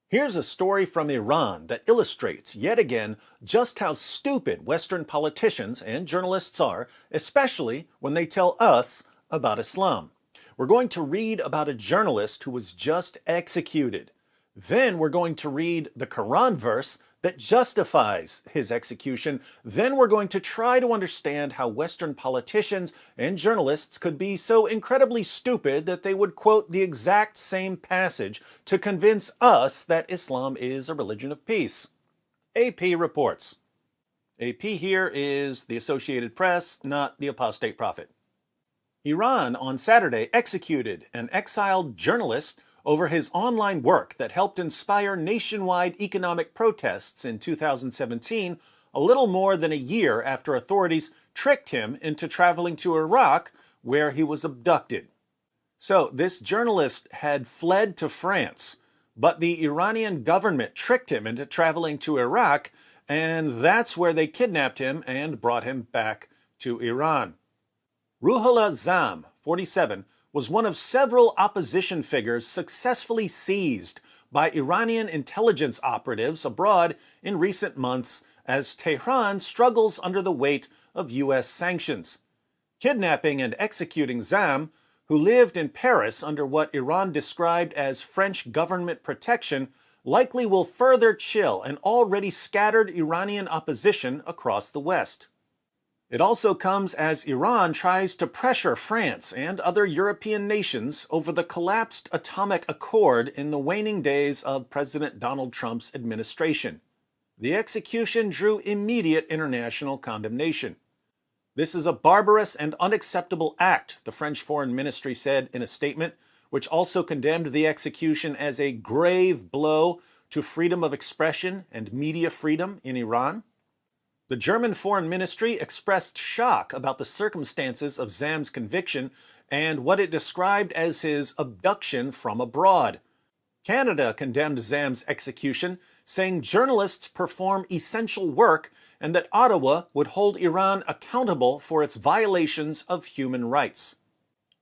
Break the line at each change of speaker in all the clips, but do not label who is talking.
Here's a story from Iran that illustrates, yet again, just how stupid Western politicians and journalists are, especially when they tell us about Islam. We're going to read about a journalist who was just executed. Then we're going to read the Quran verse that justifies his execution. Then we're going to try to understand how Western politicians and journalists could be so incredibly stupid that they would quote the exact same passage to convince us that Islam is a religion of peace. AP reports. AP here is the Associated Press, not the apostate prophet. Iran on Saturday executed an exiled journalist over his online work that helped inspire nationwide economic protests in 2017, a little more than a year after authorities tricked him into traveling to Iraq, where he was abducted. So, this journalist had fled to France, but the Iranian government tricked him into traveling to Iraq, and that's where they kidnapped him and brought him back to Iran. Ruhollah Zam, 47, was one of several opposition figures successfully seized by Iranian intelligence operatives abroad in recent months as Tehran struggles under the weight of U.S. sanctions. Kidnapping and executing Zam, who lived in Paris under what Iran described as French government protection, likely will further chill an already scattered Iranian opposition across the West. It also comes as Iran tries to pressure France and other European nations over the collapsed atomic accord in the waning days of President Donald Trump's administration. The execution drew immediate international condemnation. This is a barbarous and unacceptable act, the French Foreign Ministry said in a statement, which also condemned the execution as a grave blow to freedom of expression and media freedom in Iran. The German Foreign Ministry expressed shock about the circumstances of Zam's conviction and what it described as his abduction from abroad. Canada condemned Zam's execution, saying journalists perform essential work and that Ottawa would hold Iran accountable for its violations of human rights.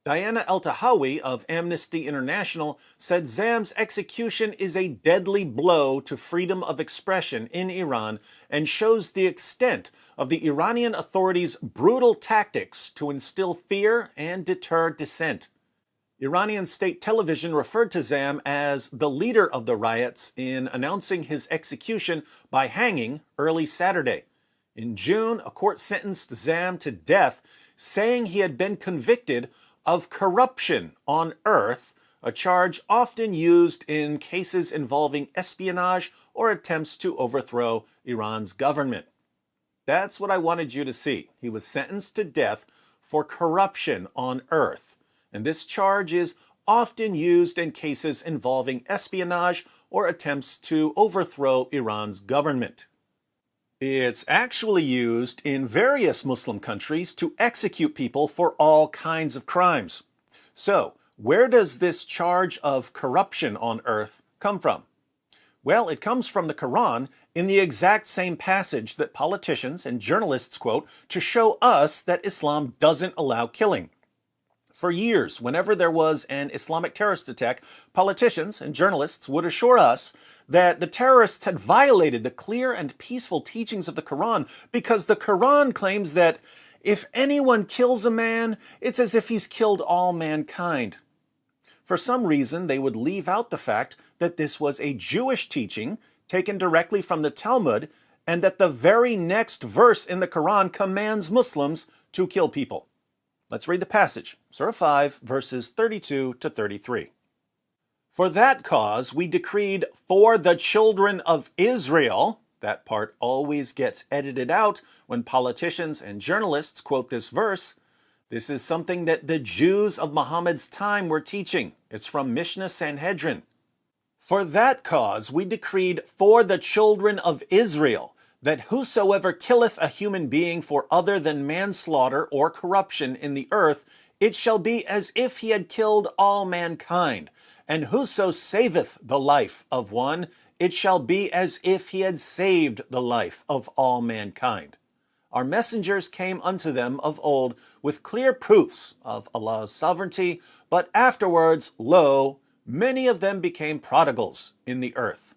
Diana El-Tahawi of Amnesty International said Zam's execution is a deadly blow to freedom of expression in Iran and shows the extent of the Iranian authorities' brutal tactics to instill fear and deter dissent. Iranian state television referred to Zam as the leader of the riots in announcing his execution by hanging early Saturday. In June, a court sentenced Zam to death, saying he had been convicted of corruption on Earth, a charge often used in cases involving espionage or attempts to overthrow Iran's government. That's what I wanted you to see. He was sentenced to death for corruption on Earth, and this charge is often used in cases involving espionage or attempts to overthrow Iran's government. It's actually used in various Muslim countries to execute people for all kinds of crimes. So, where does this charge of corruption on Earth come from? Well, it comes from the Quran in the exact same passage that politicians and journalists quote to show us that Islam doesn't allow killing. For years, whenever there was an Islamic terrorist attack, politicians and journalists would assure us that the terrorists had violated the clear and peaceful teachings of the Quran because the Quran claims that if anyone kills a man, it's as if he's killed all mankind. For some reason, they would leave out the fact that this was a Jewish teaching taken directly from the Talmud and that the very next verse in the Quran commands Muslims to kill people. Let's read the passage, Surah 5, verses 32 to 33. For that cause we decreed for the children of Israel, that part always gets edited out when politicians and journalists quote this verse. This is something that the Jews of Muhammad's time were teaching. It's from Mishnah Sanhedrin. For that cause we decreed for the children of Israel, that whosoever killeth a human being for other than manslaughter or corruption in the earth, it shall be as if he had killed all mankind. And whoso saveth the life of one, it shall be as if he had saved the life of all mankind. Our messengers came unto them of old with clear proofs of Allah's sovereignty, but afterwards, lo, many of them became prodigals in the earth.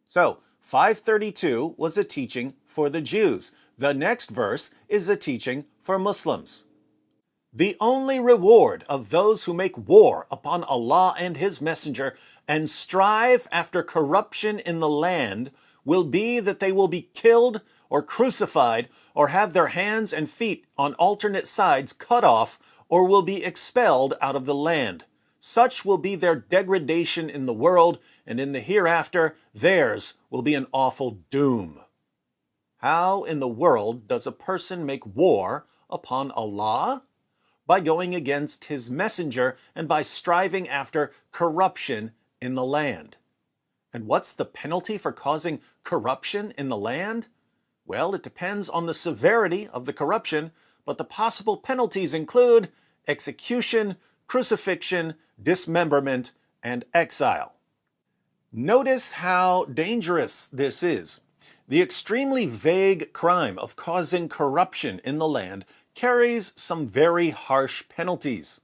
So, 532 was a teaching for the Jews. The next verse is a teaching for Muslims. The only reward of those who make war upon Allah and His Messenger and strive after corruption in the land will be that they will be killed or crucified or have their hands and feet on alternate sides cut off or will be expelled out of the land. Such will be their degradation in the world, and in the hereafter theirs will be an awful doom. How in the world does a person make war upon Allah? By going against His messenger and by striving after corruption in the land. And what's the penalty for causing corruption in the land? Well, it depends on the severity of the corruption, but the possible penalties include execution, crucifixion, dismemberment, and exile. Notice how dangerous this is. The extremely vague crime of causing corruption in the land carries some very harsh penalties.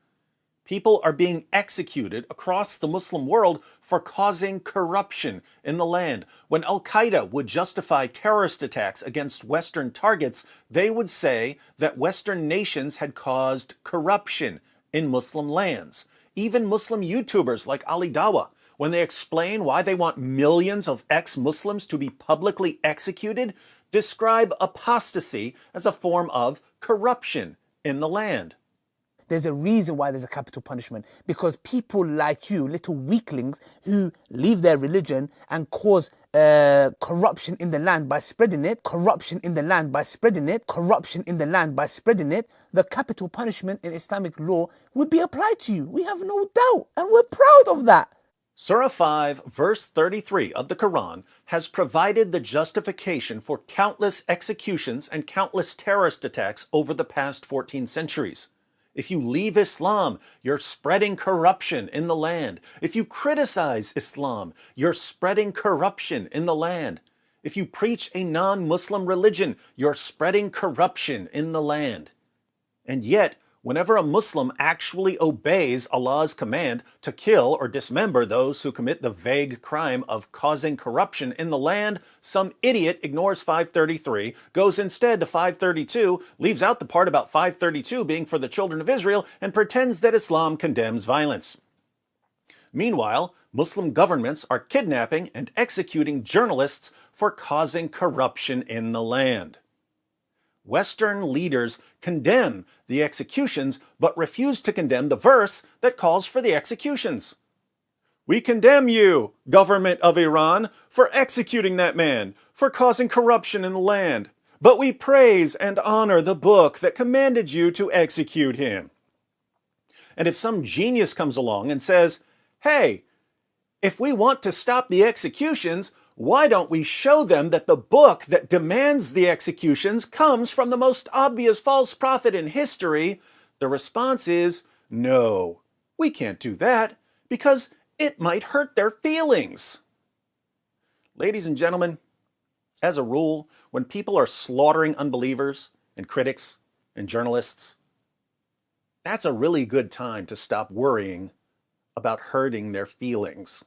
People are being executed across the Muslim world for causing corruption in the land. When Al-Qaeda would justify terrorist attacks against Western targets, they would say that Western nations had caused corruption in Muslim lands. Even Muslim YouTubers like Ali Dawah, when they explain why they want millions of ex-Muslims to be publicly executed, describe apostasy as a form of corruption in the land.
There's a reason why there's a capital punishment, because people like you, little weaklings who leave their religion and cause corruption in the land by spreading it, corruption in the land by spreading it, corruption in the land by spreading it, the capital punishment in Islamic law would be applied to you. We have no doubt, and we're proud of that.
Surah 5, verse 33 of the Quran has provided the justification for countless executions and countless terrorist attacks over the past 14 centuries. If you leave Islam, you're spreading corruption in the land. If you criticize Islam, you're spreading corruption in the land. If you preach a non-Muslim religion, you're spreading corruption in the land. And yet, whenever a Muslim actually obeys Allah's command to kill or dismember those who commit the vague crime of causing corruption in the land, some idiot ignores 533, goes instead to 532, leaves out the part about 532 being for the children of Israel, and pretends that Islam condemns violence. Meanwhile, Muslim governments are kidnapping and executing journalists for causing corruption in the land. Western leaders condemn the executions, but refuse to condemn the verse that calls for the executions. We condemn you, government of Iran, for executing that man, for causing corruption in the land. But we praise and honor the book that commanded you to execute him. And if some genius comes along and says, hey, if we want to stop the executions, why don't we show them that the book that demands the executions comes from the most obvious false prophet in history? The response is, no, we can't do that because it might hurt their feelings. Ladies and gentlemen, as a rule, when people are slaughtering unbelievers and critics and journalists, that's a really good time to stop worrying about hurting their feelings.